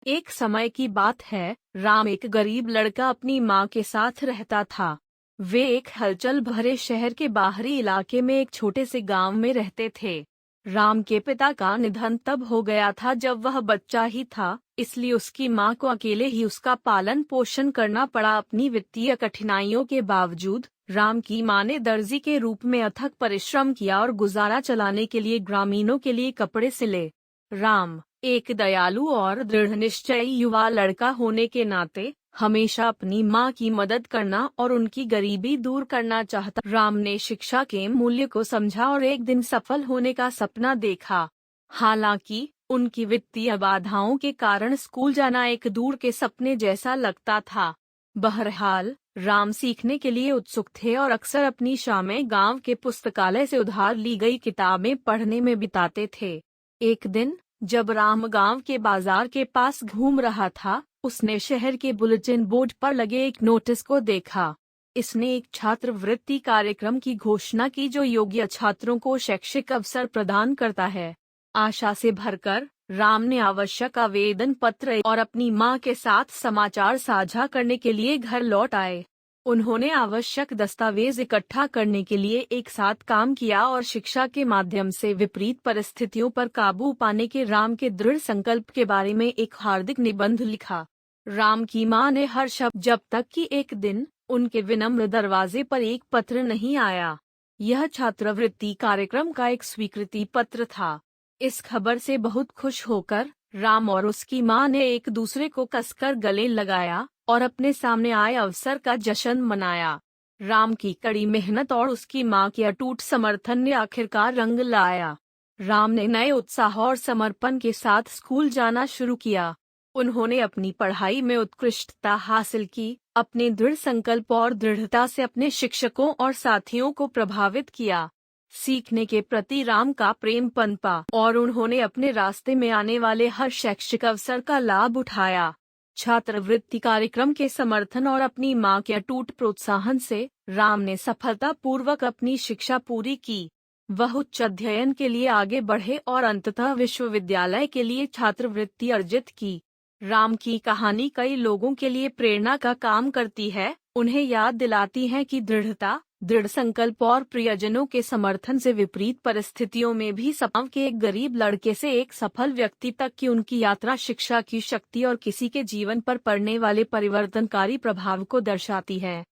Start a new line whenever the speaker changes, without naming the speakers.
एक समय की बात है, राम एक गरीब लड़का अपनी माँ के साथ रहता था। वे एक हलचल भरे शहर के बाहरी इलाके में एक छोटे से गांव में रहते थे। राम के पिता का निधन तब हो गया था जब वह बच्चा ही था, इसलिए उसकी माँ को अकेले ही उसका पालन पोषण करना पड़ा। अपनी वित्तीय कठिनाइयों के बावजूद राम की माँ ने दर्जी के रूप में अथक परिश्रम किया और गुजारा चलाने के लिए ग्रामीणों के लिए कपड़े सिले। राम एक दयालु और दृढ़ निश्चयी युवा लड़का होने के नाते हमेशा अपनी माँ की मदद करना और उनकी गरीबी दूर करना चाहता। राम ने शिक्षा के मूल्य को समझा और एक दिन सफल होने का सपना देखा। हालांकि उनकी वित्तीय बाधाओं के कारण स्कूल जाना एक दूर के सपने जैसा लगता था। बहरहाल राम सीखने के लिए उत्सुक थे और अक्सर अपनी शामें गांव के पुस्तकालय से उधार ली गई किताबें पढ़ने में बिताते थे। एक दिन जब राम गांव के बाजार के पास घूम रहा था, उसने शहर के बुलेटिन बोर्ड पर लगे एक नोटिस को देखा। इसने एक छात्रवृत्ति कार्यक्रम की घोषणा की जो योग्य छात्रों को शैक्षिक अवसर प्रदान करता है। आशा से भरकर राम ने आवश्यक आवेदन पत्र और अपनी मां के साथ समाचार साझा करने के लिए घर लौट आए। उन्होंने आवश्यक दस्तावेज इकट्ठा करने के लिए एक साथ काम किया और शिक्षा के माध्यम से विपरीत परिस्थितियों पर काबू पाने के राम के दृढ़ संकल्प के बारे में एक हार्दिक निबंध लिखा। राम की मां ने हर शब्द, जब तक कि एक दिन उनके विनम्र दरवाजे पर एक पत्र नहीं आया। यह छात्रवृत्ति कार्यक्रम का एक स्वीकृति पत्र था। इस खबर से बहुत खुश होकर राम और उसकी मां ने एक दूसरे को कसकर गले लगाया और अपने सामने आए अवसर का जश्न मनाया। राम की कड़ी मेहनत और उसकी मां के अटूट समर्थन ने आखिरकार रंग लाया। राम ने नए उत्साह और समर्पण के साथ स्कूल जाना शुरू किया। उन्होंने अपनी पढ़ाई में उत्कृष्टता हासिल की, अपने दृढ़ संकल्प और दृढ़ता से अपने शिक्षकों और साथियों को प्रभावित किया। सीखने के प्रति राम का प्रेम पनपा और उन्होंने अपने रास्ते में आने वाले हर शैक्षिक अवसर का लाभ उठाया। छात्रवृत्ति कार्यक्रम के समर्थन और अपनी मां के अटूट प्रोत्साहन से राम ने सफलतापूर्वक अपनी शिक्षा पूरी की। वह उच्च अध्ययन के लिए आगे बढ़े और अंततः विश्वविद्यालय के लिए छात्रवृत्ति अर्जित की। राम की कहानी कई लोगों के लिए प्रेरणा का काम करती है, उन्हें याद दिलाती है कि दृढ़ता, दृढ़ संकल्प और प्रियजनों के समर्थन से विपरीत परिस्थितियों में भी गांव के एक गरीब लड़के से एक सफल व्यक्ति तक की उनकी यात्रा शिक्षा की शक्ति और किसी के जीवन पर पड़ने वाले परिवर्तनकारी प्रभाव को दर्शाती है।